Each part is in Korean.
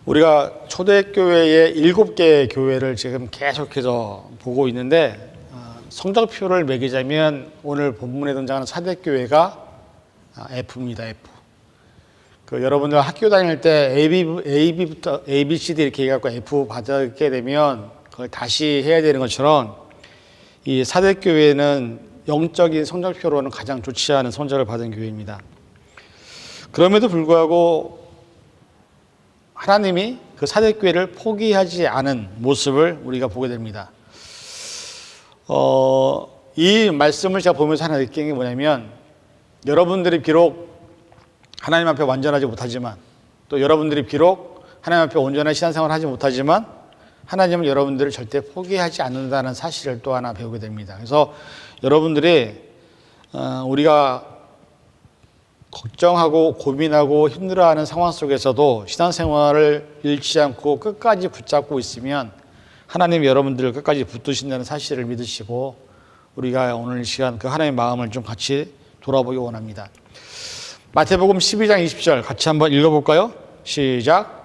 우리가 초대교회의 7개의 교회를 지금 계속해서 보고 있는데 성적표를 매기자면 오늘 본문에 등장하는 사대교회가 F입니다. F. 여러분들 학교 다닐 때 AB부터 ABCD 이렇게 해갖고 F 받게 되면 그걸 다시 해야 되는 것처럼 이 사대교회는 영적인 성적표로는 가장 좋지 않은 성적을 받은 교회입니다. 그럼에도 불구하고 하나님이 그 사대교회를 포기하지 않은 모습을 우리가 보게 됩니다. 이 말씀을 제가 보면서 하나 느낀 게 뭐냐면, 여러분들이 비록 하나님 앞에 완전하지 못하지만, 또 여러분들이 비록 하나님 앞에 온전한 신앙생활을 하지 못하지만 하나님은 여러분들을 절대 포기하지 않는다는 사실을 또 하나 배우게 됩니다. 그래서 여러분들이 우리가 걱정하고 고민하고 힘들어하는 상황 속에서도 신앙생활을 잃지 않고 끝까지 붙잡고 있으면 하나님 여러분들을 끝까지 붙드신다는 사실을 믿으시고 우리가 오늘 이 시간 그 하나님의 마음을 좀 같이 돌아보기 원합니다. 마태복음 12장 20절 같이 한번 읽어볼까요? 시작.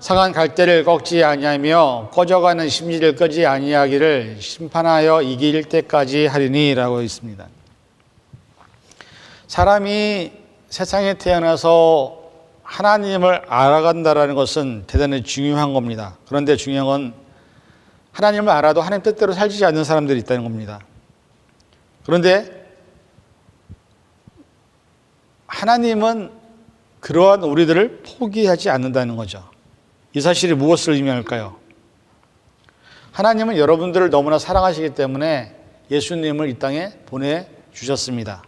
상한 갈대를 꺾지 아니하며 꺼져가는 심지를 끄지 아니하기를 심판하여 이길 때까지 하리니 라고 있습니다. 사람이 세상에 태어나서 하나님을 알아간다는 것은 대단히 중요한 겁니다. 그런데 중요한 건 하나님을 알아도 하나님 뜻대로 살지 않는 사람들이 있다는 겁니다. 그런데 하나님은 그러한 우리들을 포기하지 않는다는 거죠. 이 사실이 무엇을 의미할까요? 하나님은 여러분들을 너무나 사랑하시기 때문에 예수님을 이 땅에 보내주셨습니다.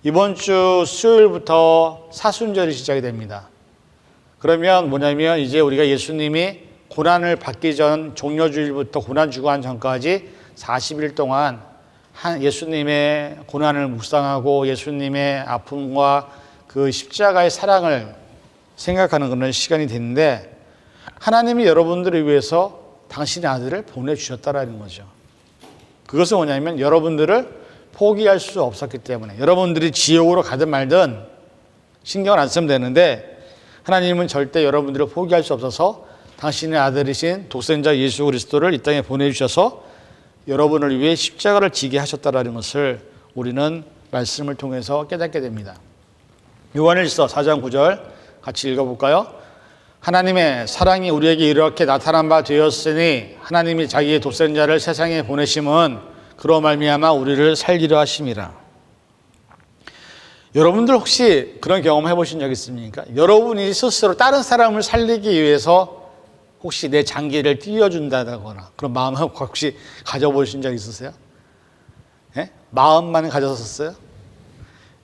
이번 주 수요일부터 사순절이 시작이 됩니다. 그러면 뭐냐면 이제 우리가 예수님이 고난을 받기 전 종려주일부터 고난 주간 전까지 40일 동안 예수님의 고난을 묵상하고 예수님의 아픔과 그 십자가의 사랑을 생각하는 그런 시간이 됐는데, 하나님이 여러분들을 위해서 당신의 아들을 보내주셨다라는 거죠. 그것은 뭐냐면 여러분들을 포기할 수 없었기 때문에, 여러분들이 지옥으로 가든 말든 신경을 안 쓰면 되는데 하나님은 절대 여러분들을 포기할 수 없어서 당신의 아들이신 독생자 예수 그리스도를 이 땅에 보내주셔서 여러분을 위해 십자가를 지게 하셨다라는 것을 우리는 말씀을 통해서 깨닫게 됩니다. 요한일서 4장 9절 같이 읽어볼까요? 하나님의 사랑이 우리에게 이렇게 나타난 바 되었으니 하나님이 자기의 독생자를 세상에 보내심은 그로 말미암아 우리를 살리려 하심이라. 여러분들 혹시 그런 경험 해보신 적 있습니까? 여러분이 스스로 다른 사람을 살리기 위해서 혹시 내 장기를 띄워준다거나 그런 마음 혹시 가져보신 적 있으세요? 예? 마음만 가졌었어요?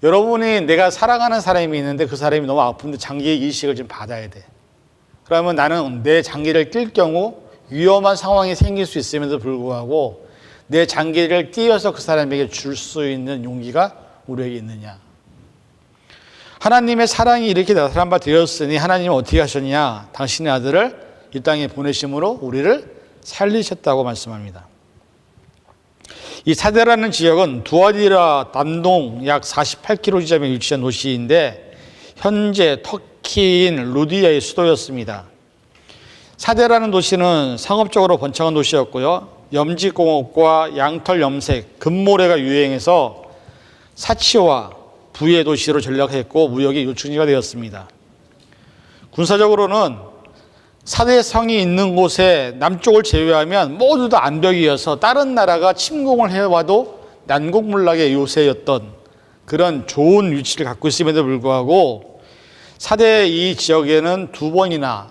여러분이 내가 사랑하는 사람이 있는데 그 사람이 너무 아픈데 장기 이식을 좀 받아야 돼. 그러면 나는 내 장기를 뛸 경우 위험한 상황이 생길 수 있음에도 불구하고 내 장기를 띄워서 그 사람에게 줄 수 있는 용기가 우리에게 있느냐. 하나님의 사랑이 이렇게 나타난 바 되었으니 하나님은 어떻게 하셨냐. 당신의 아들을 이 땅에 보내심으로 우리를 살리셨다고 말씀합니다. 이 사대라는 지역은 두아디라 남동 약 48km 지점에 위치한 도시인데 현재 터키인 루디아의 수도였습니다. 사대라는 도시는 상업적으로 번창한 도시였고요. 염직공업과 양털 염색, 금모래가 유행해서 사치와 부의 도시로 전락했고 무역의 요충지가 되었습니다. 군사적으로는 사대성이 있는 곳에 남쪽을 제외하면 모두 다 암벽이어서 다른 나라가 침공을 해와도 난공불락의 요새였던 그런 좋은 위치를 갖고 있음에도 불구하고 사대 이 지역에는 2번이나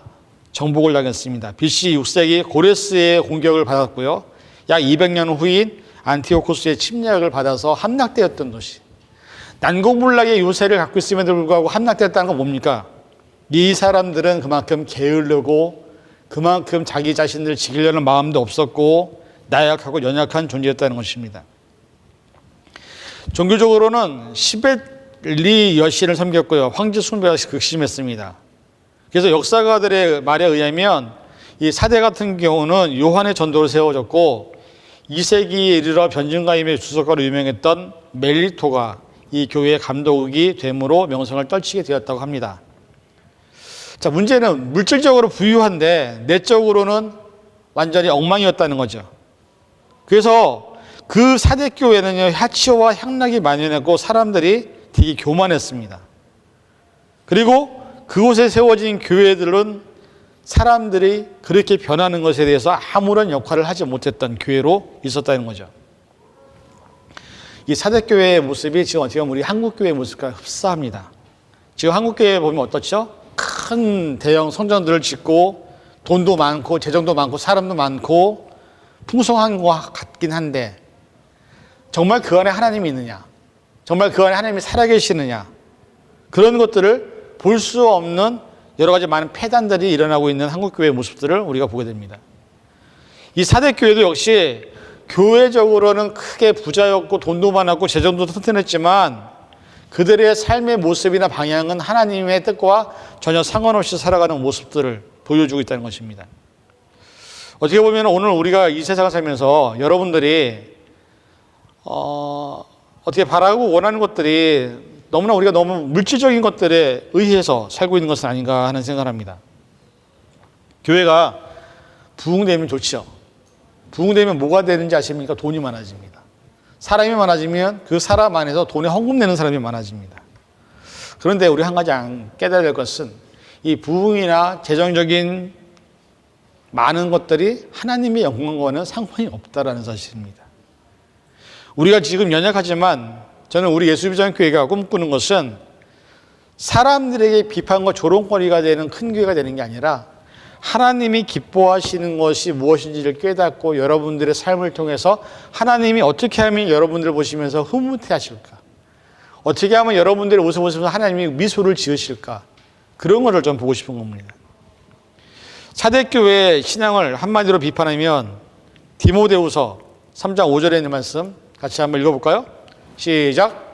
정복을 당했습니다. BC 6세기 고레스의 공격을 받았고요. 약 200년 후인 안티오코스의 침략을 받아서 함락되었던 도시. 난공불락의 요새를 갖고 있음에도 불구하고 함락되었다는 건 뭡니까? 이 사람들은 그만큼 게으르고 그만큼 자기 자신들을 지키려는 마음도 없었고 나약하고 연약한 존재였다는 것입니다. 종교적으로는 시베리 여신을 섬겼고요. 황제 숭배가 극심했습니다. 그래서 역사가들의 말에 의하면 이 사대 같은 경우는 요한의 전도로 세워졌고 2세기에 이르러 변증가임의 주석가로 유명했던 멜리토가 이 교회의 감독이 됨으로 명성을 떨치게 되었다고 합니다. 자, 문제는 물질적으로 부유한데 내적으로는 완전히 엉망이었다는 거죠. 그래서 그 사대교회는요, 해치와 향락이 만연했고 사람들이 되게 교만했습니다. 그리고 그곳에 세워진 교회들은 사람들이 그렇게 변하는 것에 대해서 아무런 역할을 하지 못했던 교회로 있었다는 거죠. 이 사대교회의 모습이 지금 어떻게 보면 우리 한국교회의 모습과 흡사합니다. 지금 한국교회 보면 어떻죠? 큰 대형 성전들을 짓고 돈도 많고 재정도 많고 사람도 많고 풍성한 것 같긴 한데 정말 그 안에 하나님이 있느냐? 정말 그 안에 하나님이 살아계시느냐? 그런 것들을 볼 수 없는 여러 가지 많은 폐단들이 일어나고 있는 한국교회의 모습들을 우리가 보게 됩니다. 이 사대교회도 역시 교회적으로는 크게 부자였고 돈도 많았고 재정도 튼튼했지만 그들의 삶의 모습이나 방향은 하나님의 뜻과 전혀 상관없이 살아가는 모습들을 보여주고 있다는 것입니다. 어떻게 보면 오늘 우리가 이 세상을 살면서 여러분들이 어떻게 바라고 원하는 것들이 너무나 우리가 너무 물질적인 것들에 의해서 살고 있는 것은 아닌가 하는 생각을 합니다. 교회가 부흥되면 좋죠. 부흥되면 뭐가 되는지 아십니까? 돈이 많아집니다. 사람이 많아지면 그 사람 안에서 돈에 헌금 내는 사람이 많아집니다. 그런데 우리 한 가지 깨달아야 될 것은 이 부흥이나 재정적인 많은 것들이 하나님의 영광과는 상관이 없다라는 사실입니다. 우리가 지금 연약하지만 저는 우리 예수비전교회가 꿈꾸는 것은 사람들에게 비판과 조롱거리가 되는 큰 교회가 되는 게 아니라 하나님이 기뻐하시는 것이 무엇인지를 깨닫고 여러분들의 삶을 통해서 하나님이 어떻게 하면 여러분들을 보시면서 흐뭇해 하실까? 어떻게 하면 여러분들의 모습을 보시면서 하나님이 미소를 지으실까? 그런 것을 좀 보고 싶은 겁니다. 사대교회의 신앙을 한마디로 비판하면 디모데후서 3장 5절에 있는 말씀 같이 한번 읽어볼까요? 시작.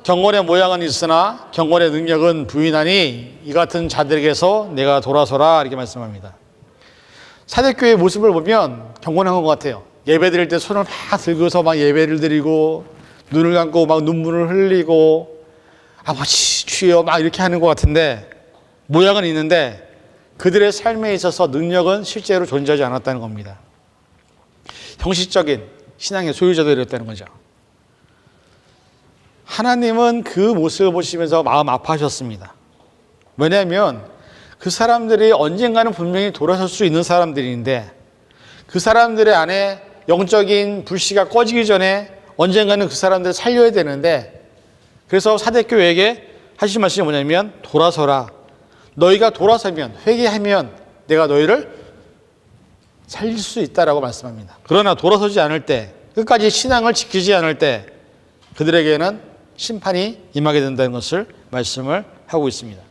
경건의 모양은 있으나 경건의 능력은 부인하니 이 같은 자들에게서 내가 돌아서라 이렇게 말씀합니다. 사대교회의 모습을 보면 경건한 것 같아요. 예배 드릴 때 손을 막 들고서 막 예배를 드리고 눈을 감고 막 눈물을 흘리고 아버지 주여 막 이렇게 하는 것 같은데 모양은 있는데 그들의 삶에 있어서 능력은 실제로 존재하지 않았다는 겁니다. 형식적인 신앙의 소유자들이었다는 거죠. 하나님은 그 모습을 보시면서 마음 아파하셨습니다. 왜냐하면 그 사람들이 언젠가는 분명히 돌아설 수 있는 사람들인데 그 사람들의 안에 영적인 불씨가 꺼지기 전에 언젠가는 그 사람들을 살려야 되는데 그래서 사대교회에게 하신 말씀이 뭐냐면 돌아서라. 너희가 돌아서면 회개하면 내가 너희를 살릴 수 있다라고 말씀합니다. 그러나 돌아서지 않을 때 끝까지 신앙을 지키지 않을 때 그들에게는 심판이 임하게 된다는 것을 말씀을 하고 있습니다.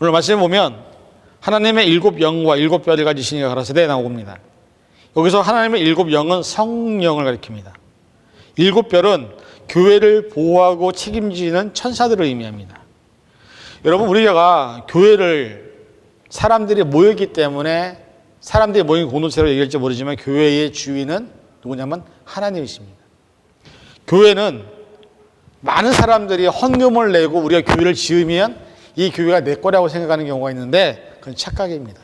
오늘 말씀에 보면 하나님의 7영과 7뼈를 가지신 이가 가라사대 나옵니다. 여기서 하나님의 7영은 성령을 가리킵니다. 7뼈는 교회를 보호하고 책임지는 천사들을 의미합니다. 여러분 우리가 교회를 사람들이 모였기 때문에 사람들이 모인 공동체로 얘기할지 모르지만 교회의 주인은 누구냐면 하나님이십니다. 교회는 많은 사람들이 헌금을 내고 우리가 교회를 지으면 이 교회가 내 거라고 생각하는 경우가 있는데 그건 착각입니다.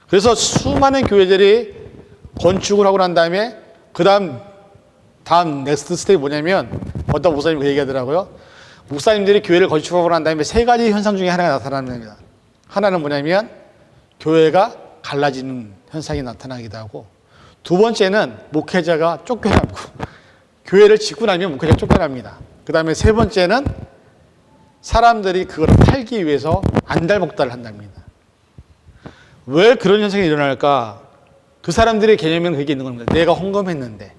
그래서 수많은 교회들이 건축을 하고 난 다음에 그 다음 넥스트 스텝이 뭐냐면 어떤 목사님이 그 얘기하더라고요. 목사님들이 교회를 건축하고 난 다음에 세 가지 현상 중에 하나가 나타나는 겁니다. 하나는 뭐냐면 교회가 갈라지는 현상이 나타나기도 하고 두 번째는 목회자가 쫓겨나고 교회를 짓고 나면 목회자가 쫓겨납니다. 그 다음에 세 번째는 사람들이 그걸 팔기 위해서 안달복달을 한답니다. 왜 그런 현상이 일어날까? 그 사람들의 개념에는 그게 있는 겁니다. 내가 헌금했는데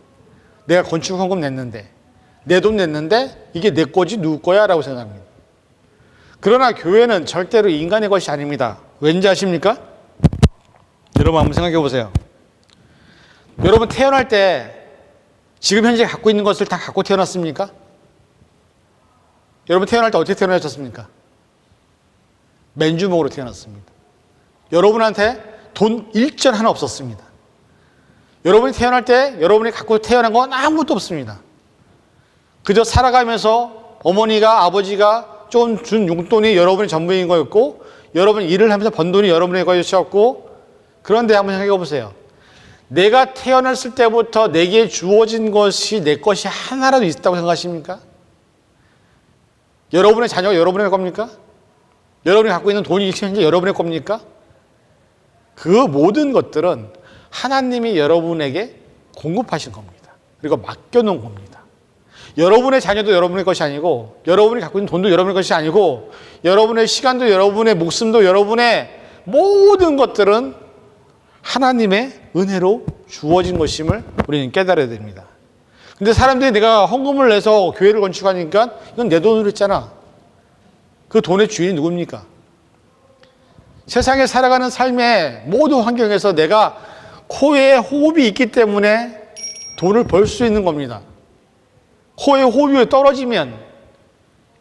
내가 건축 헌금 냈는데 내 돈 냈는데 이게 내 거지 누구 거야? 라고 생각합니다. 그러나 교회는 절대로 인간의 것이 아닙니다. 왠지 아십니까? 여러분 한번 생각해 보세요. 여러분 태어날 때 지금 현재 갖고 있는 것을 다 갖고 태어났습니까? 여러분 태어날 때 어떻게 태어나셨습니까? 맨주먹으로 태어났습니다. 여러분한테 돈 일전 하나 없었습니다. 여러분이 태어날 때 여러분이 갖고 태어난 건 아무것도 없습니다. 그저 살아가면서 어머니가 아버지가 좀 준 용돈이 여러분의 전부인 거였고, 여러분이 일을 하면서 번 돈이 여러분의 것이었고, 그런데 한번 생각해 보세요. 내가 태어났을 때부터 내게 주어진 것이 내 것이 하나라도 있다고 생각하십니까? 여러분의 자녀가 여러분의 겁니까? 여러분이 갖고 있는 돈이 현재 여러분의 겁니까? 그 모든 것들은 하나님이 여러분에게 공급하신 겁니다. 그리고 맡겨놓은 겁니다. 여러분의 자녀도 여러분의 것이 아니고, 여러분이 갖고 있는 돈도 여러분의 것이 아니고, 여러분의 시간도 여러분의 목숨도 여러분의 모든 것들은 하나님의 은혜로 주어진 것임을 우리는 깨달아야 됩니다. 근데 사람들이 내가 헌금을 내서 교회를 건축하니까 이건 내 돈으로 했잖아. 그 돈의 주인이 누굽니까? 세상에 살아가는 삶의 모든 환경에서 내가 코에 호흡이 있기 때문에 돈을 벌 수 있는 겁니다. 코에 호흡이 떨어지면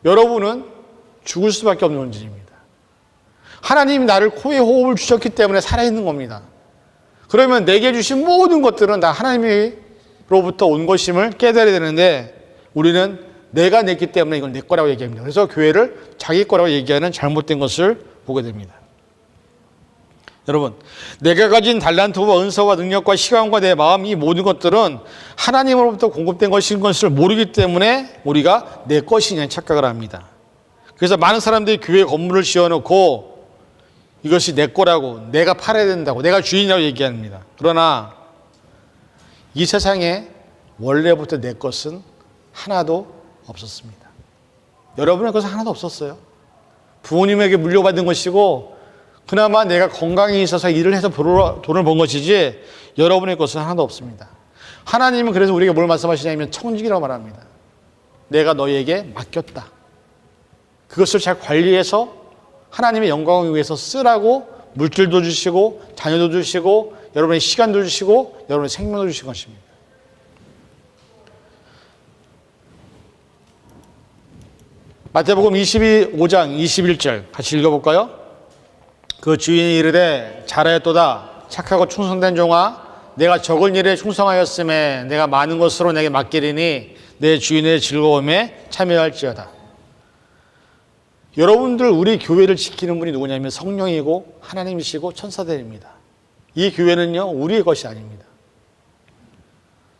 여러분은 죽을 수밖에 없는 존재입니다. 하나님이 나를 코에 호흡을 주셨기 때문에 살아있는 겁니다. 그러면 내게 주신 모든 것들은 다 하나님으로부터 온 것임을 깨달아야 되는데, 우리는 내가 냈기 때문에 이건 내 거라고 얘기합니다. 그래서 교회를 자기 거라고 얘기하는 잘못된 것을 보게 됩니다. 여러분, 내가 가진 달란트와 은사와 능력과 시간과 내 마음, 이 모든 것들은 하나님으로부터 공급된 것인 것을 모르기 때문에 우리가 내 것이냐는 착각을 합니다. 그래서 많은 사람들이 교회 건물을 지어놓고 이것이 내 거라고, 내가 팔아야 된다고, 내가 주인이라고 얘기합니다. 그러나 이 세상에 원래부터 내 것은 하나도 없었습니다. 여러분의 것은 하나도 없었어요. 부모님에게 물려받은 것이고, 그나마 내가 건강이 있어서 일을 해서 돈을 번 것이지 여러분의 것은 하나도 없습니다. 하나님은 그래서 우리에게 뭘 말씀하시냐면 청직이라고 말합니다. 내가 너희에게 맡겼다. 그것을 잘 관리해서 하나님의 영광을 위해서 쓰라고 물질도 주시고 자녀도 주시고 여러분의 시간도 주시고 여러분의 생명도 주신 것입니다. 마태복음 22장 21절 같이 읽어볼까요? 그 주인이 이르되 잘하였도다 착하고 충성된 종아, 내가 적은 일에 충성하였음에 내가 많은 것으로 내게 맡기리니 내 주인의 즐거움에 참여할지어다. 여러분들, 우리 교회를 지키는 분이 누구냐면 성령이고 하나님이시고 천사들입니다. 이 교회는요 우리의 것이 아닙니다.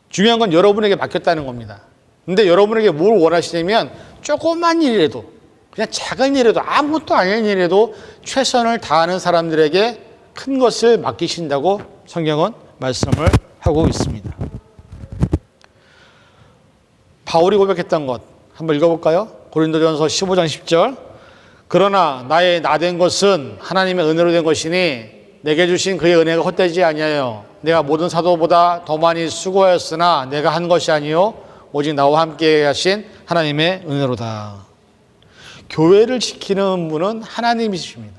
중요한 건 여러분에게 맡겼다는 겁니다. 근데 여러분에게 뭘 원하시냐면 조그만 일이라도, 그냥 작은 일이라도, 아무것도 아닌 일이라도 최선을 다하는 사람들에게 큰 것을 맡기신다고 성경은 말씀을 하고 있습니다. 바울이 고백했던 것 한번 읽어볼까요? 고린도전서 15장 10절. 그러나 나의 나된 것은 하나님의 은혜로 된 것이니 내게 주신 그의 은혜가 헛되지 아니하여 내가 모든 사도보다 더 많이 수고하였으나 내가 한 것이 아니요 오직 나와 함께 하신 하나님의 은혜로다. 교회를 지키는 분은 하나님이십니다.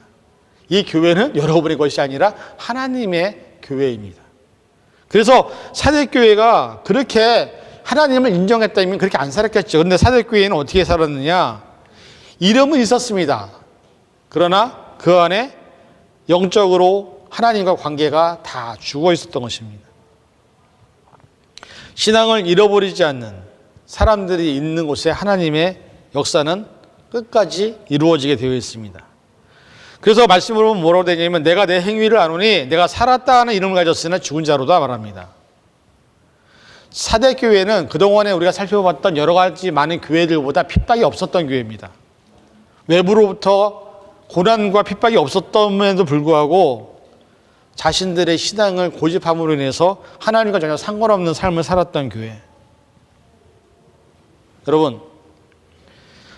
이 교회는 여러분의 것이 아니라 하나님의 교회입니다. 그래서 사대교회가 그렇게 하나님을 인정했다면 그렇게 안 살았겠죠. 그런데 사대교회는 어떻게 살았느냐? 이름은 있었습니다. 그러나 그 안에 영적으로 하나님과 관계가 다 죽어 있었던 것입니다. 신앙을 잃어버리지 않는 사람들이 있는 곳에 하나님의 역사는 끝까지 이루어지게 되어 있습니다. 그래서 말씀으로 보면 뭐라고 되냐면 내가 내 행위를 아노니 내가 살았다 하는 이름을 가졌으나 죽은 자로다 말합니다. 사대교회는 그동안에 우리가 살펴봤던 여러 가지 많은 교회들보다 핍박이 없었던 교회입니다. 외부로부터 고난과 핍박이 없었음에도 불구하고 자신들의 신앙을 고집함으로 인해서 하나님과 전혀 상관없는 삶을 살았던 교회. 여러분,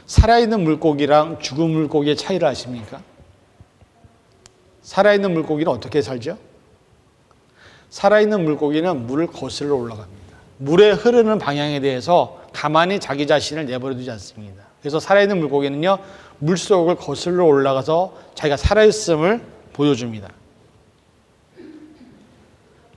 살아있는 물고기랑 죽은 물고기의 차이를 아십니까? 살아있는 물고기는 어떻게 살죠? 살아있는 물고기는 물을 거슬러 올라갑니다. 물의 흐르는 방향에 대해서 가만히 자기 자신을 내버려두지 않습니다. 그래서 살아있는 물고기는요, 물속을 거슬러 올라가서 자기가 살아있음을 보여줍니다.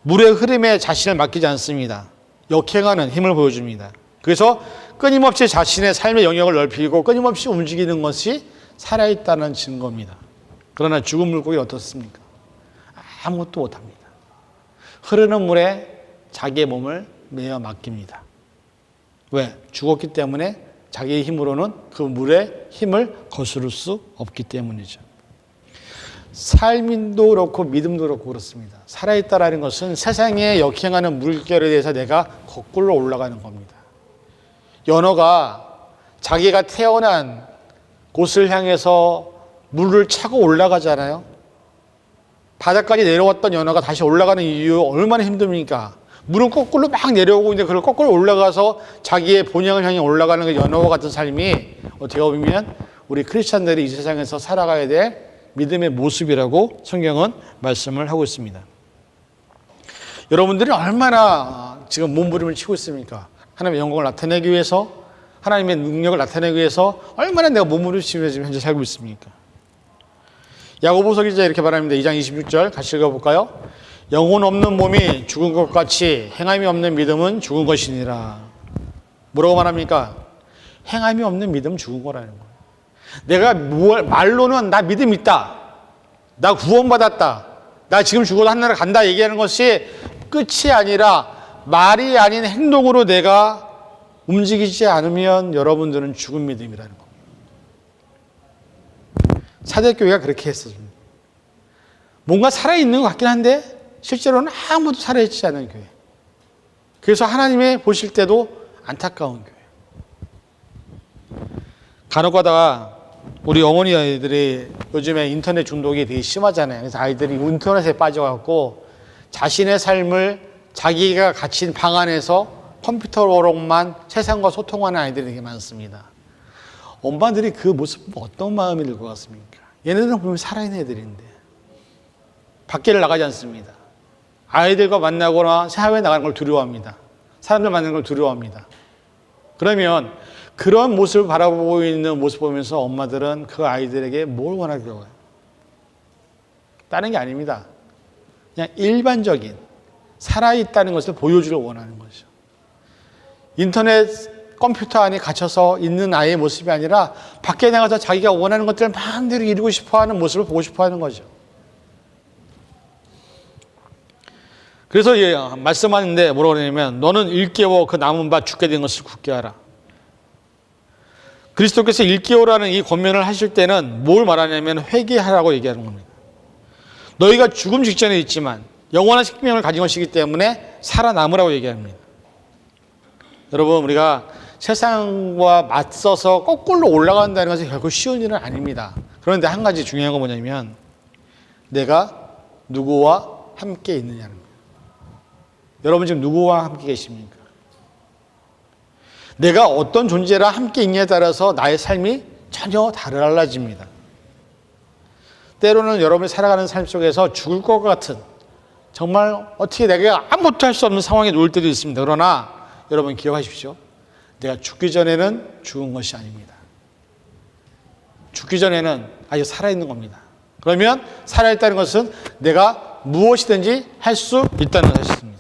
물의 흐름에 자신을 맡기지 않습니다. 역행하는 힘을 보여줍니다. 그래서 끊임없이 자신의 삶의 영역을 넓히고 끊임없이 움직이는 것이 살아있다는 증거입니다. 그러나 죽은 물고기는 어떻습니까? 아무것도 못합니다. 흐르는 물에 자기의 몸을 매어 맡깁니다. 왜? 죽었기 때문에 자기의 힘으로는 그 물의 힘을 거스를 수 없기 때문이죠. 삶도 그렇고 믿음도 그렇고 그렇습니다. 살아있다라는 것은 세상에 역행하는 물결에 대해서 내가 거꾸로 올라가는 겁니다. 연어가 자기가 태어난 곳을 향해서 물을 차고 올라가잖아요. 바닥까지 내려왔던 연어가 다시 올라가는 이유 얼마나 힘듭니까? 물은 거꾸로 막 내려오고 있는데 그걸 거꾸로 올라가서 자기의 본향을 향해 올라가는 그 연어와 같은 삶이 어떻게 보면 우리 크리스찬들이 이 세상에서 살아가야 될 믿음의 모습이라고 성경은 말씀을 하고 있습니다. 여러분들이 얼마나 지금 몸부림을 치고 있습니까? 하나님의 영광을 나타내기 위해서, 하나님의 능력을 나타내기 위해서 얼마나 내가 몸부림을 치며 지금 현재 살고 있습니까? 야고보서 기자 이렇게 말합니다. 2장 26절 같이 읽어볼까요? 영혼 없는 몸이 죽은 것 같이 행함이 없는 믿음은 죽은 것이니라. 뭐라고 말합니까? 행함이 없는 믿음은 죽은 거라는 거예요. 내가 말로는 나 믿음 있다, 나 구원받았다, 나 지금 죽어도 하늘에 간다 얘기하는 것이 끝이 아니라 말이 아닌 행동으로 내가 움직이지 않으면 여러분들은 죽은 믿음이라는 겁니다. 사대교회가 그렇게 했었습니다. 뭔가 살아있는 것 같긴 한데 실제로는 아무도 살아있지 않은 교회. 그래서 하나님이 보실 때도 안타까운 교회. 간혹 가다가 우리 어머니 아이들이 요즘에 인터넷 중독이 되게 심하잖아요. 그래서 아이들이 인터넷에 빠져갖고 자신의 삶을 자기가 갇힌 방 안에서 컴퓨터로만 세상과 소통하는 아이들이 되게 많습니다. 엄마들이 그 모습 어떤 마음이 들 것 같습니까? 얘네들은 보면 살아있는 애들인데 밖에를 나가지 않습니다. 아이들과 만나거나 사회에 나가는 걸 두려워합니다. 사람들 만나는 걸 두려워합니다. 그러면 그런 모습을 바라보고 있는 모습 보면서 엄마들은 그 아이들에게 뭘 원하려고요? 다른 게 아닙니다. 그냥 일반적인 살아있다는 것을 보여주길 원하는 거죠. 인터넷 컴퓨터 안에 갇혀서 있는 아이의 모습이 아니라 밖에 나가서 자기가 원하는 것들을 마음대로 이루고 싶어하는 모습을 보고 싶어하는 거죠. 그래서 말씀하는데 뭐라고 그러냐면 너는 일깨워 그 남은 바 죽게 된 것을 굳게 하라. 그리스도께서 일깨우라는 이 권면을 하실 때는 뭘 말하냐면 회개하라고 얘기하는 겁니다. 너희가 죽음 직전에 있지만 영원한 생명을 가진 것이기 때문에 살아남으라고 얘기합니다. 여러분, 우리가 세상과 맞서서 거꾸로 올라간다는 것은 결코 쉬운 일은 아닙니다. 그런데 한 가지 중요한 건 뭐냐면 내가 누구와 함께 있느냐는 거예요. 여러분 지금 누구와 함께 계십니까? 내가 어떤 존재라 함께 있냐에 따라서 나의 삶이 전혀 달라집니다. 때로는 여러분이 살아가는 삶 속에서 죽을 것 같은 정말 어떻게 내가 아무것도 할 수 없는 상황에 놓일 때도 있습니다. 그러나 여러분 기억하십시오. 내가 죽기 전에는 죽은 것이 아닙니다. 죽기 전에는 아직 살아있는 겁니다. 그러면 살아있다는 것은 내가 무엇이든지 할 수 있다는 것입니다.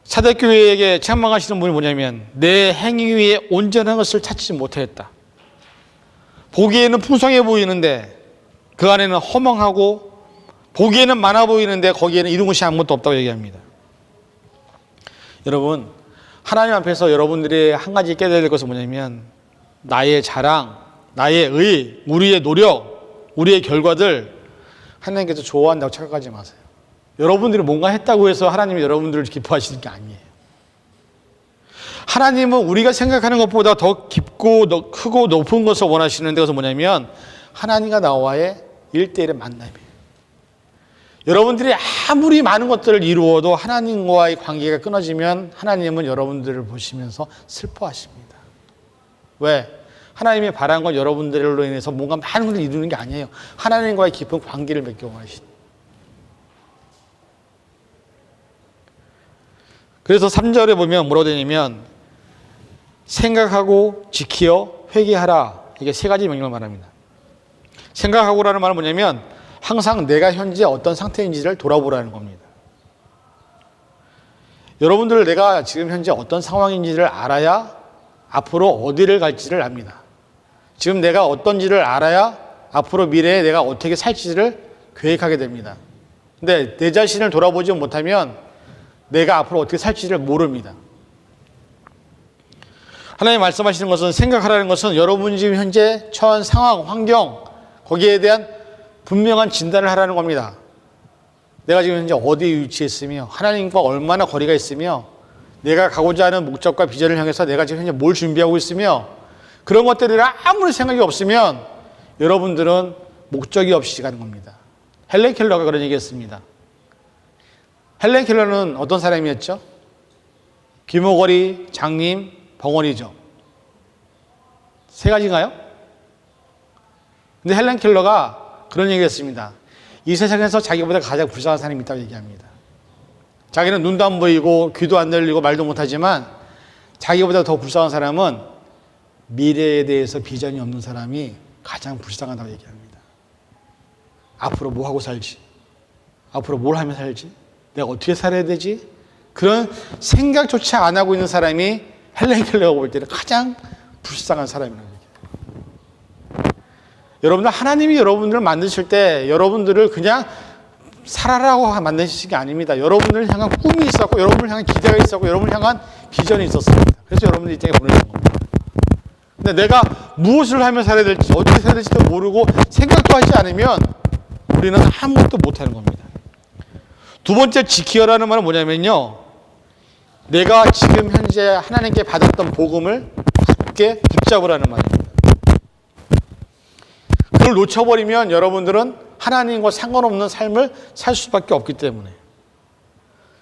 사대교회에게 책망하시는 분이 뭐냐면 내 행위 위에 온전한 것을 찾지 못하였다. 보기에는 풍성해 보이는데 그 안에는 허망하고 보기에는 많아 보이는데 거기에는 이룬 것이 아무것도 없다고 얘기합니다. 여러분, 하나님 앞에서 여러분들이 한 가지 깨달아야 될 것은 뭐냐면 나의 자랑, 나의 의, 우리의 노력, 우리의 결과들 하나님께서 좋아한다고 착각하지 마세요. 여러분들이 뭔가 했다고 해서 하나님이 여러분들을 기뻐하시는 게 아니에요. 하나님은 우리가 생각하는 것보다 더 깊고 더 크고 높은 것을 원하시는데 그것은 뭐냐면 하나님과 나와의 1대1의 만남이에요. 여러분들이 아무리 많은 것들을 이루어도 하나님과의 관계가 끊어지면 하나님은 여러분들을 보시면서 슬퍼하십니다. 왜? 하나님이 바란 건 여러분들로 인해서 뭔가 많은 것을 이루는 게 아니에요. 하나님과의 깊은 관계를 맺기 원하십니다. 그래서 3절에 보면 뭐라고 되냐면 생각하고 지키어 회개하라. 이게 세 가지 명령을 말합니다. 생각하고라는 말은 뭐냐면 항상 내가 현재 어떤 상태인지를 돌아보라는 겁니다. 여러분들 내가 지금 현재 어떤 상황인지를 알아야 앞으로 어디를 갈지를 압니다. 지금 내가 어떤지를 알아야 앞으로 미래에 내가 어떻게 살지를 계획하게 됩니다. 근데 내 자신을 돌아보지 못하면 내가 앞으로 어떻게 살지를 모릅니다. 하나님 말씀하시는 것은, 생각하라는 것은 여러분 지금 현재 처한 상황, 환경, 거기에 대한 분명한 진단을 하라는 겁니다. 내가 지금 현재 어디에 위치해 있으며 하나님과 얼마나 거리가 있으며 내가 가고자 하는 목적과 비전을 향해서 내가 지금 현재 뭘 준비하고 있으며 그런 것들이 아무리 생각이 없으면 여러분들은 목적이 없이 가는 겁니다. 헬렌 켈러가 그런 얘기했습니다. 헬렌 켈러는 어떤 사람이었죠? 귀머거리, 장님, 벙어리죠. 세 가지인가요? 근데 헬렌 켈러가 그런 얘기를 했습니다. 이 세상에서 자기보다 가장 불쌍한 사람이 있다고 얘기합니다. 자기는 눈도 안 보이고 귀도 안 들리고 말도 못하지만 자기보다 더 불쌍한 사람은 미래에 대해서 비전이 없는 사람이 가장 불쌍하다고 얘기합니다. 앞으로 뭐 하고 살지? 앞으로 뭘 하며 살지? 내가 어떻게 살아야 되지? 그런 생각조차 안 하고 있는 사람이 헬렌 켈러가 볼 때는 가장 불쌍한 사람이라고 얘기해요. 여러분들, 하나님이 여러분들을 만드실 때 여러분들을 그냥 살아라고 만드신 게 아닙니다. 여러분들을 향한 꿈이 있었고 여러분을 향한 기대가 있었고 여러분을 향한 비전이 있었습니다. 그래서 여러분들 이 땅에 보내신 겁니다. 근데 내가 무엇을 하며 살아야 될지, 어떻게 살아야 될지도 모르고 생각도 하지 않으면 우리는 아무것도 못하는 겁니다. 두 번째, 지키어라는 말은 뭐냐면요, 내가 지금 현재 하나님께 받았던 복음을 굳게 붙잡으라는 말입니다. 그걸 놓쳐버리면 여러분들은 하나님과 상관없는 삶을 살 수밖에 없기 때문에.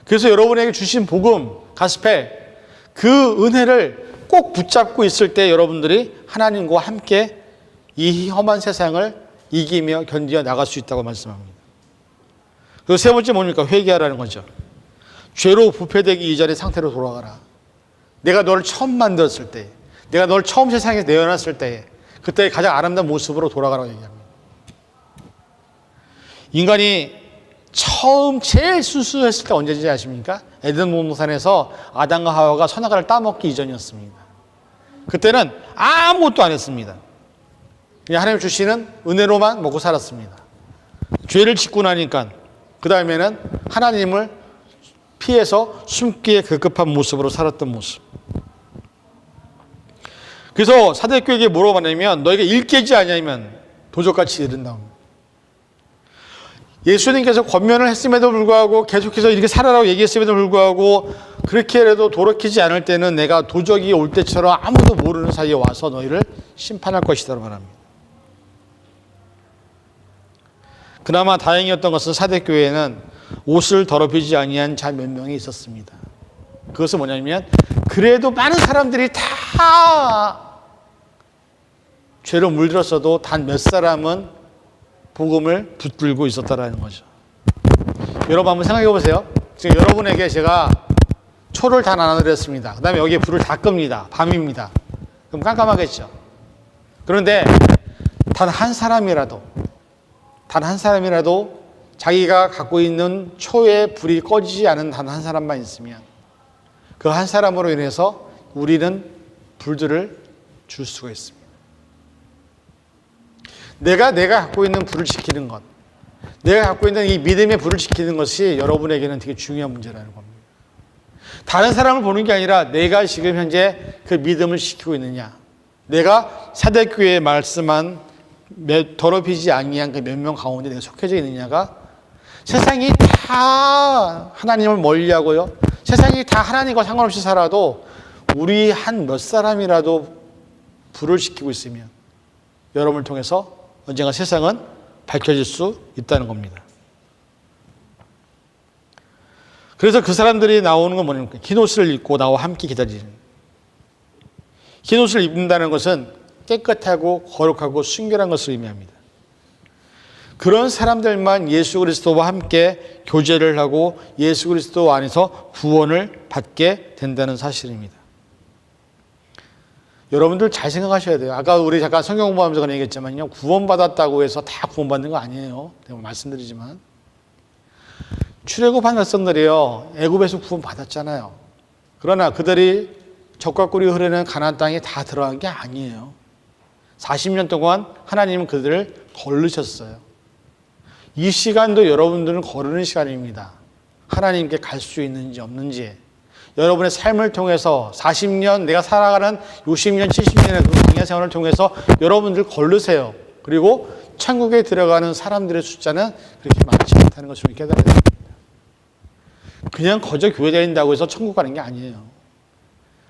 그래서 여러분에게 주신 복음, 가스펠, 그 은혜를 꼭 붙잡고 있을 때 여러분들이 하나님과 함께 이 험한 세상을 이기며 견디어 나갈 수 있다고 말씀합니다. 그리고 세 번째 뭡니까? 회개하라는 거죠. 죄로 부패되기 이전의 상태로 돌아가라. 내가 너를 처음 만들었을 때, 내가 너를 처음 세상에 내어놨을 때, 그때 가장 아름다운 모습으로 돌아가라고 얘기합니다. 인간이 처음 제일 순수했을 때 언제인지 아십니까? 에덴 동산에서 아담과 하와가 선악과를 따먹기 이전이었습니다. 그때는 아무것도 안 했습니다. 그냥 하나님 주시는 은혜로만 먹고 살았습니다. 죄를 짓고 나니까 그 다음에는 하나님을 피해서 숨기에 급급한 모습으로 살았던 모습. 그래서 사대교에게 물어봤냐면 너에게 일깨지 아니하면 도적같이 이른다. 예수님께서 권면을 했음에도 불구하고 계속해서 이렇게 살아라고 얘기했음에도 불구하고 그렇게라도 돌이키지 않을 때는 내가 도적이 올 때처럼 아무도 모르는 사이에 와서 너희를 심판할 것이다 말합니다. 그나마 다행이었던 것은 사대교회에는 옷을 더럽히지 아니한 자 몇 명이 있었습니다. 그것은 뭐냐면 그래도 많은 사람들이 다 죄로 물들었어도 단 몇 사람은 복음을 붙들고 있었다라는 거죠. 여러분 한번 생각해 보세요. 지금 여러분에게 제가 초를 다 나눠드렸습니다. 그 다음에 여기에 불을 다 끕니다. 밤입니다. 그럼 깜깜하겠죠. 그런데 단 한 사람이라도 자기가 갖고 있는 초에 불이 꺼지지 않은 단 한 사람만 있으면 그 한 사람으로 인해서 우리는 불들을 줄 수가 있습니다. 내가 갖고 있는 불을 지키는 것, 내가 갖고 있는 이 믿음의 불을 지키는 것이 여러분에게는 되게 중요한 문제라는 겁니다. 다른 사람을 보는 게 아니라 내가 지금 현재 그 믿음을 지키고 있느냐, 내가 사대교회에 말씀한 더럽히지 아니한 그 몇 명 가운데 내가 속해져 있느냐가 세상이 다 하나님을 멀리하고요, 세상이 다 하나님과 상관없이 살아도 우리 한 몇 사람이라도 불을 지키고 있으면 여러분을 통해서 언젠가 세상은 밝혀질 수 있다는 겁니다. 그래서 그 사람들이 나오는 건 뭐냐면 흰 옷을 입고 나와 함께 기다리는. 흰 옷을 입는다는 것은 깨끗하고 거룩하고 순결한 것을 의미합니다. 그런 사람들만 예수 그리스도와 함께 교제를 하고 예수 그리스도 안에서 구원을 받게 된다는 사실입니다. 여러분들 잘 생각하셔야 돼요. 아까 우리 잠깐 성경 공부하면서 그런 얘기했지만요, 구원받았다고 해서 다 구원받는 거 아니에요. 내가 말씀드리지만 출애굽한 백성들이요, 애굽에서 구원받았잖아요. 그러나 그들이 적과 꿀이 흐르는 가나안 땅에 다 들어간 게 아니에요. 40년 동안 하나님은 그들을 거르셨어요. 이 시간도 여러분들은 거르는 시간입니다. 하나님께 갈 수 있는지 없는지, 여러분의 삶을 통해서 40년 내가 살아가는 60년, 70년의 그 광야 생활을 통해서 여러분들 걸르세요. 그리고 천국에 들어가는 사람들의 숫자는 그렇게 많지 않다는 것을 깨달아야 됩니다. 그냥 거저 교회 다닌다고 해서 천국 가는 게 아니에요.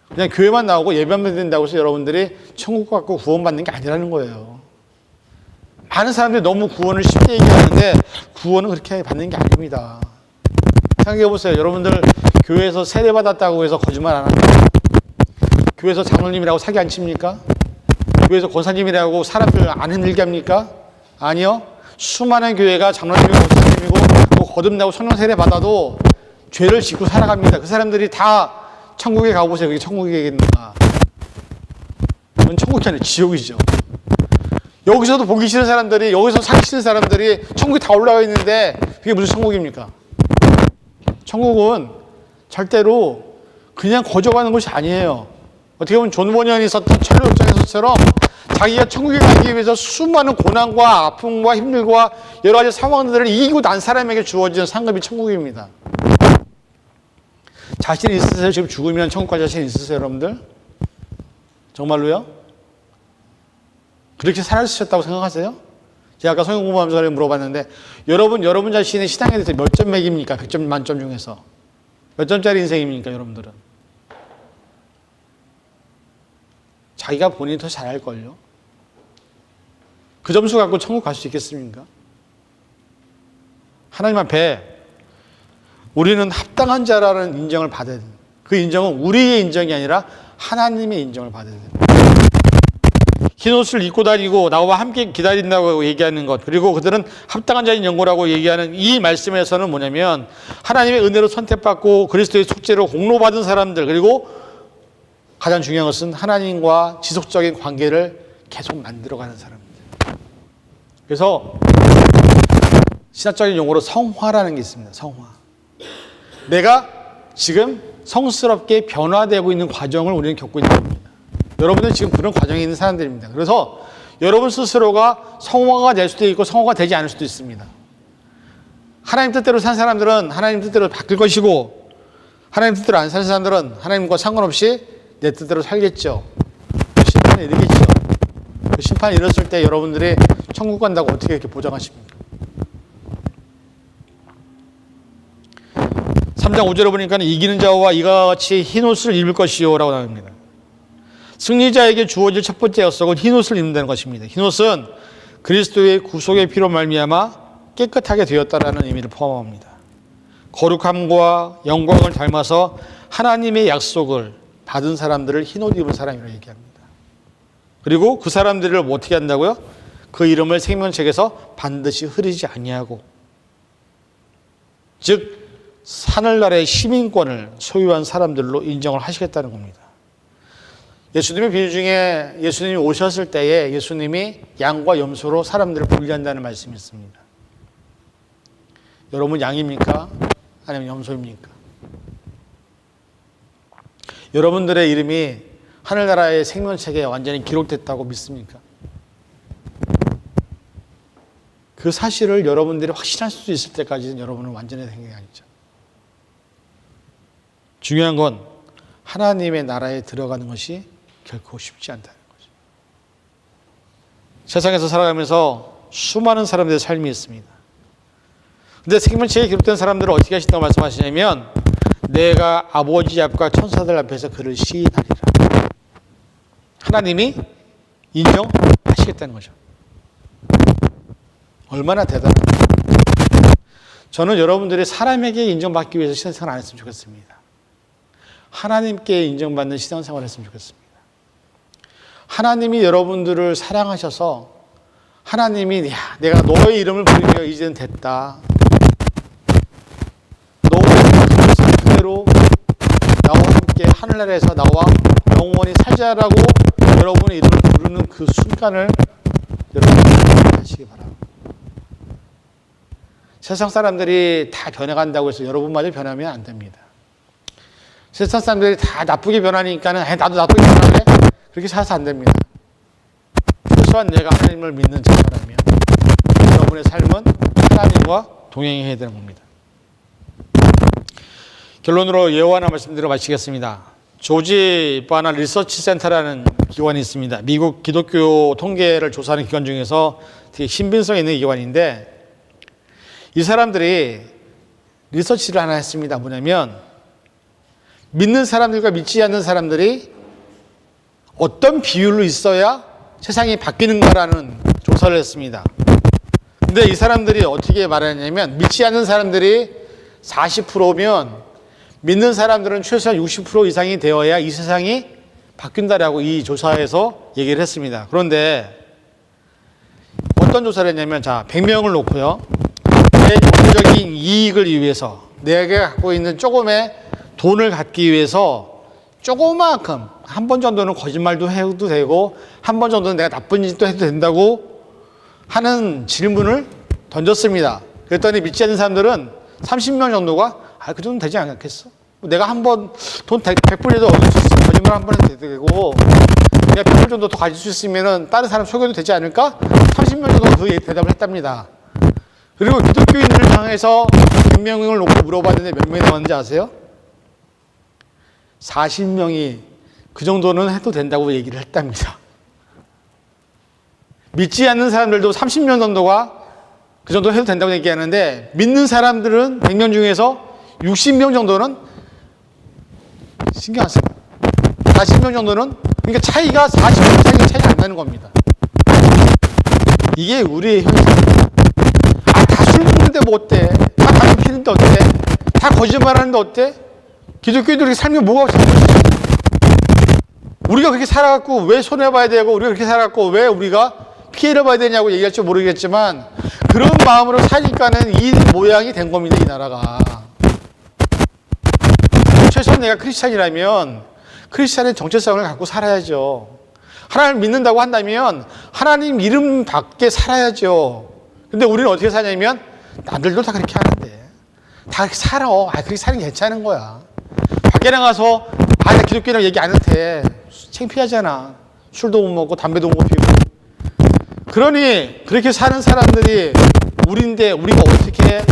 그냥 교회만 나오고 예배만 드린다고 해서 여러분들이 천국 갖고 구원받는 게 아니라는 거예요. 많은 사람들이 너무 구원을 쉽게 얘기하는데 구원은 그렇게 받는 게 아닙니다. 생각해 보세요. 여러분들 교회에서 세례받았다고 해서 거짓말 안 합니까? 교회에서 장로님이라고 사기 안 칩니까? 교회에서 권사님이라고 사람들 안 힘들게 합니까? 아니요. 수많은 교회가 장로님이고 권사님이고 거듭나고 성령 세례 받아도 죄를 짓고 살아갑니다. 그 사람들이 다 천국에 가보세요. 그게 천국이겠는가? 그건 천국이 아니라 지옥이죠. 여기서도 보기 싫은 사람들이, 여기서 살기 싫은 사람들이 천국에 다 올라가 있는데 그게 무슨 천국입니까? 천국은 절대로 그냥 거저가는 것이 아니에요. 어떻게 보면 존 버년이 썼던 첼로 입장에서처럼 자기가 천국에 가기 위해서 수많은 고난과 아픔과 힘들과 여러 가지 상황들을 이기고 난 사람에게 주어진 상급이 천국입니다. 자신 있으세요? 지금 죽으면 천국 갈 자신 있으세요, 여러분들? 정말로요? 그렇게 살아주셨다고 생각하세요? 제가 아까 성경 공부하면서 물어봤는데 여러분 자신의 신앙에 대해서 몇 점 매깁니까? 100점 만점 중에서 몇 점짜리 인생입니까, 여러분들은? 자기가 본인이 더 잘할걸요? 그 점수 갖고 천국 갈 수 있겠습니까? 하나님 앞에 우리는 합당한 자라는 인정을 받아야 됩니다. 그 인정은 우리의 인정이 아니라 하나님의 인정을 받아야 됩니다. 흰 옷을 입고 다니고 나와 함께 기다린다고 얘기하는 것, 그리고 그들은 합당한 자인 연고라고 얘기하는 이 말씀에서는 뭐냐면 하나님의 은혜로 선택받고 그리스도의 속죄로 공로받은 사람들, 그리고 가장 중요한 것은 하나님과 지속적인 관계를 계속 만들어가는 사람들. 그래서 신학적인 용어로 성화라는 게 있습니다. 성화. 내가 지금 성스럽게 변화되고 있는 과정을 우리는 겪고 있는 겁니다. 여러분은 지금 그런 과정에 있는 사람들입니다. 그래서 여러분 스스로가 성화가 될 수도 있고 성화가 되지 않을 수도 있습니다. 하나님 뜻대로 산 사람들은 하나님 뜻대로 바뀔 것이고, 하나님 뜻대로 안 산 사람들은 하나님과 상관없이 내 뜻대로 살겠죠. 그 심판이 이르겠죠. 그 심판이 이뤘을 때 여러분들이 천국 간다고 어떻게 이렇게 보장하십니까? 3장 5절에 보니까 이기는 자와 이와 같이 흰옷을 입을 것이요 라고 나옵니다. 승리자에게 주어질 첫 번째 약속은 흰옷을 입는다는 것입니다. 흰옷은 그리스도의 구속의 피로 말미암아 깨끗하게 되었다라는 의미를 포함합니다. 거룩함과 영광을 닮아서 하나님의 약속을 받은 사람들을 흰옷 입은 사람이라고 얘기합니다. 그리고 그 사람들을 어떻게 한다고요? 그 이름을 생명책에서 반드시 흐리지 아니하고, 즉 하늘나라의 시민권을 소유한 사람들로 인정을 하시겠다는 겁니다. 예수님의 비유 중에 예수님이 오셨을 때에 예수님이 양과 염소로 사람들을 분리한다는 말씀이 있습니다. 여러분 양입니까? 아니면 염소입니까? 여러분들의 이름이 하늘나라의 생명책에 완전히 기록됐다고 믿습니까? 그 사실을 여러분들이 확신할 수 있을 때까지는 여러분은 완전히 된 게 아니죠. 중요한 건 하나님의 나라에 들어가는 것이 결코 쉽지 않다는 거죠. 세상에서 살아가면서 수많은 사람들의 삶이 있습니다. 근데 생명책에 기록된 사람들을 어떻게 하신다고 말씀하시냐면 내가 아버지 앞과 천사들 앞에서 그를 시인하리라. 하나님이 인정하시겠다는 거죠. 얼마나 대단합니까? 저는 여러분들이 사람에게 인정받기 위해서 신앙생활 안 했으면 좋겠습니다. 하나님께 인정받는 신앙생활을 했으면 좋겠습니다. 하나님이 여러분들을 사랑하셔서 하나님이 내가 너의 이름을 부르며 이제는 됐다. 너 그대로 나와 함께 하늘나라에서 나와 영원히 살자라고 여러분의 이름을 부르는 그 순간을 여러분 하시기 바랍니다. 세상 사람들이 다 변해간다고 해서 여러분마저 변하면 안 됩니다. 세상 사람들이 다 나쁘게 변하니까는 나도 나쁘게 변할래? 그렇게 살아서 안 됩니다. 최소한 내가 하나님을 믿는 자라면 여러분의 삶은 하나님과 동행해야 되는 겁니다. 결론으로 예화 하나 말씀드려 마치겠습니다. 조지 바나 리서치 센터라는 기관이 있습니다. 미국 기독교 통계를 조사하는 기관 중에서 되게 신빙성 있는 기관인데, 이 사람들이 리서치를 하나 했습니다. 뭐냐면 믿는 사람들과 믿지 않는 사람들이 어떤 비율로 있어야 세상이 바뀌는가라는 조사를 했습니다. 근데 이 사람들이 어떻게 말하냐면, 믿지 않는 사람들이 40%면 믿는 사람들은 최소한 60% 이상이 되어야 이 세상이 바뀐다라고 이 조사에서 얘기를 했습니다. 그런데 어떤 조사를 했냐면, 자, 100명을 놓고요, 내 경제적인 이익을 위해서, 내가 갖고 있는 조금의 돈을 갖기 위해서 조그만큼 한 번 정도는 거짓말도 해도 되고 한 번 정도는 내가 나쁜 짓도 해도 된다고 하는 질문을 던졌습니다. 그랬더니 믿지 않는 사람들은 30명 정도가 그 정도는 되지 않겠어? 내가 한 번 돈 100불이라도 얻을 수 있어. 거짓말 한 번 해도 되고 내가 100불 정도 더 가질 수 있으면 다른 사람 속여도 되지 않을까? 30명 정도가 그 대답을 했답니다. 그리고 기독교인들을 향해서 100명을 놓고 물어봤는데 몇 명이 나왔는지 아세요? 40명이 그 정도는 해도 된다고 얘기를 했답니다. 믿지 않는 사람들도 30명 정도가 그 정도 해도 된다고 얘기하는데, 믿는 사람들은 100명 중에서 60명 정도는 신경 안 씁니다. 40명 정도는, 그러니까 차이가 40% 차이가 안 나는 겁니다. 이게 우리의 현상입니다. 다 술 먹는데 뭐 어때? 다 담배 피는데 어때? 다 거짓말하는데 어때? 기독교인들이 살면 뭐가 잘못이지? 우리가 그렇게 살아갖고 왜 손해봐야 되고, 우리가 그렇게 살아갖고 왜 우리가 피해를 봐야 되냐고 얘기할지 모르겠지만, 그런 마음으로 사니까는 이 모양이 된 겁니다, 이 나라가. 최소한 내가 크리스찬이라면 크리스찬의 정체성을 갖고 살아야죠. 하나님을 믿는다고 한다면 하나님 이름 밖에 살아야죠. 근데 우리는 어떻게 사냐면, 남들도 다 그렇게 하는데 다 그렇게 살아. 그렇게 사는 게 괜찮은 거야. 밖에 나가서 나 기독교라고 얘기 안 해도 돼. 창피하잖아. 술도 못 먹고 담배도 못 피우고. 그러니 그렇게 사는 사람들이 우리인데 우리가 어떻게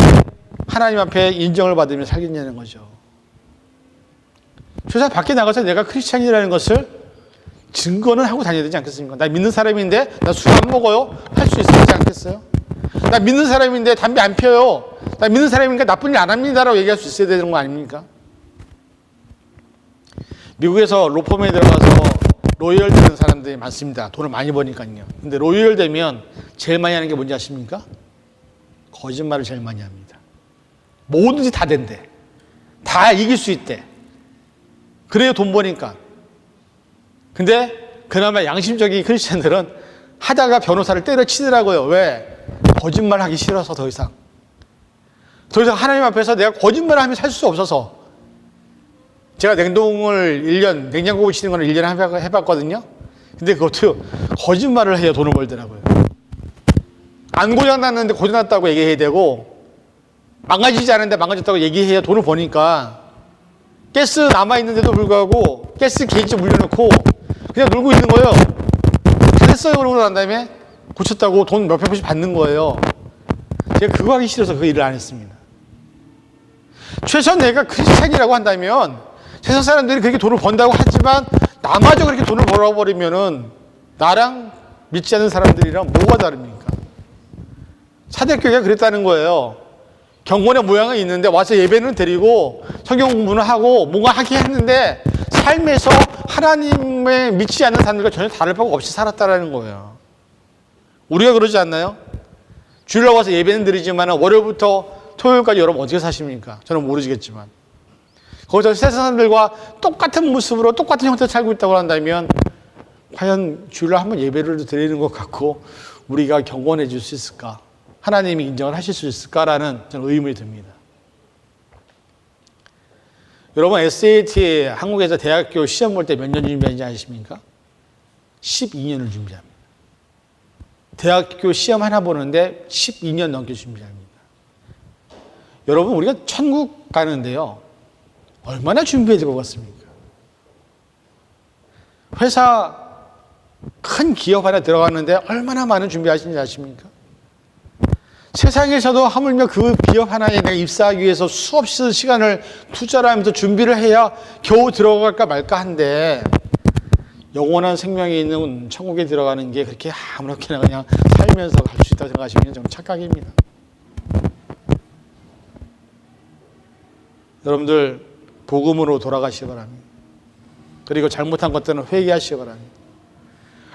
하나님 앞에 인정을 받으며 살겠냐는 거죠. 최소한 밖에 나가서 내가 크리스찬이라는 것을 증거는 하고 다녀야 되지 않겠습니까? 나 믿는 사람인데 나 술 안 먹어요? 할 수 있지 않겠어요? 나 믿는 사람인데 담배 안 피워요? 나 믿는 사람이니까 나쁜 일 안 합니다라고 얘기할 수 있어야 되는 거 아닙니까? 미국에서 로펌에 들어가서 로열 되는 사람들이 많습니다. 돈을 많이 버니까요. 근데 로열 되면 제일 많이 하는 게 뭔지 아십니까? 거짓말을 제일 많이 합니다. 뭐든지 다 된대. 다 이길 수 있대. 그래요, 돈 버니까. 근데 그나마 양심적인 크리스천들은 하다가 변호사를 때려치더라고요. 왜? 거짓말 하기 싫어서 더 이상. 더 이상 하나님 앞에서 내가 거짓말을 하면 살 수 없어서. 제가 냉동을 1년, 냉장고 고치는 거는 1년에 해봤거든요. 근데 그것도 거짓말을 해야 돈을 벌더라고요. 안 고장났는데 고장났다고 얘기해야 되고, 망가지지 않은데 망가졌다고 얘기해야 돈을 버니까, 가스 남아있는데도 불구하고 가스 게이지 물려놓고 그냥 놀고 있는 거예요. 다 됐어요. 그러고 난 다음에 고쳤다고 돈 몇백 불씩 받는 거예요. 제가 그거 하기 싫어서 그 일을 안 했습니다. 최소한 내가 크리스찬이라고 한다면, 세상 사람들이 그렇게 돈을 번다고 하지만 나마저 그렇게 돈을 벌어버리면은 나랑 믿지 않는 사람들이랑 뭐가 다릅니까? 사대교회가 그랬다는 거예요. 경건의 모양은 있는데 와서 예배는 드리고 성경 공부는 하고 뭔가 하긴 했는데 삶에서 하나님에 믿지 않는 사람들과 전혀 다를 바가 없이 살았다는 거예요. 우리가 그러지 않나요? 주일날 와서 예배는 드리지만 월요일부터 토요일까지 여러분 어떻게 사십니까? 저는 모르겠지만. 거기서 세상 사람들과 똑같은 모습으로 똑같은 형태로 살고 있다고 한다면 과연 주일날 한번 예배를 드리는 것 같고 우리가 경건해질 수 있을까? 하나님이 인정을 하실 수 있을까라는 저는 의문이 듭니다. 여러분 SAT 한국에서 대학교 시험 볼 때 몇 년 준비하는지 아십니까? 12년을 준비합니다. 대학교 시험 하나 보는데 12년 넘게 준비합니다. 여러분 우리가 천국 가는데요. 얼마나 준비해야 될 것 같습니까? 회사 큰 기업 하나 들어갔는데 얼마나 많은 준비하시는지 아십니까? 세상에서도 하물며 그 기업 하나에 내가 입사하기 위해서 수없이 시간을 투자를 하면서 준비를 해야 겨우 들어갈까 말까 한데, 영원한 생명이 있는 천국에 들어가는 게 그렇게 아무렇게나 그냥 살면서 갈 수 있다고 생각하시면 좀 착각입니다. 여러분들 복음으로 돌아가시기 바랍니다. 그리고 잘못한 것들은 회개하시기 바랍니다.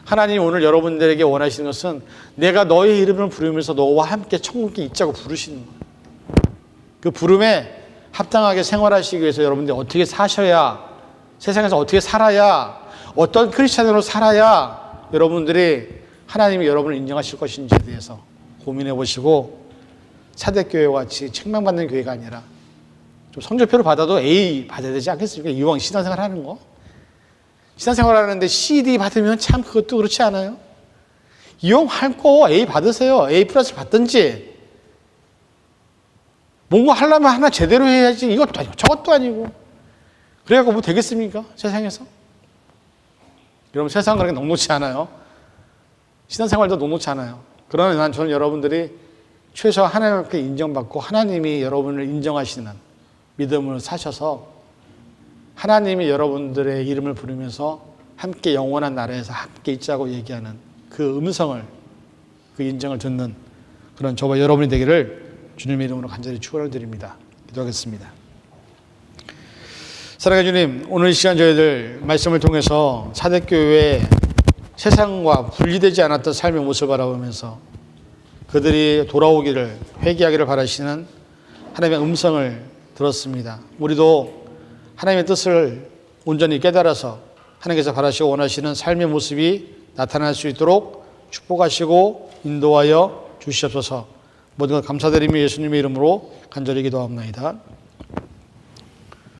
하나님 오늘 여러분들에게 원하시는 것은 내가 너의 이름을 부르면서 너와 함께 천국에 있자고 부르시는 거예요. 그 부름에 합당하게 생활하시기 위해서 여러분들이 어떻게 사셔야, 세상에서 어떻게 살아야, 어떤 크리스찬으로 살아야 여러분들이 하나님이 여러분을 인정하실 것인지에 대해서 고민해 보시고, 사대교회와 같이 책망받는 교회가 아니라 좀 성적표를 받아도 A 받아야 되지 않겠습니까? 이왕 신앙생활 하는 거. 신앙생활 하는데 CD 받으면 참 그것도 그렇지 않아요? 이왕 할 거 A 받으세요. A 플러스 받든지. 뭔가 하려면 하나 제대로 해야지. 이것도 아니고 저것도 아니고. 그래갖고 뭐 되겠습니까? 세상에서? 여러분, 세상 그렇게 녹록지 않아요. 신앙생활도 녹록지 않아요. 그러나 저는 여러분들이 최소 하나님께 인정받고 하나님이 여러분을 인정하시는 믿음을 사셔서 하나님이 여러분들의 이름을 부르면서 함께 영원한 나라에서 함께 있자고 얘기하는 그 음성을, 그 인정을 듣는 그런 저와 여러분이 되기를 주님의 이름으로 간절히 축원을 드립니다. 기도하겠습니다. 사랑하는 주님, 오늘 이 시간 저희들 말씀을 통해서 사대교회의 세상과 분리되지 않았던 삶의 모습을 바라보면서 그들이 돌아오기를, 회개하기를 바라시는 하나님의 음성을 들었습니다. 우리도 하나님의 뜻을 온전히 깨달아서 하나님께서 바라시고 원하시는 삶의 모습이 나타날 수 있도록 축복하시고 인도하여 주시옵소서. 모든 것 감사드리며 예수님의 이름으로 간절히 기도합니다.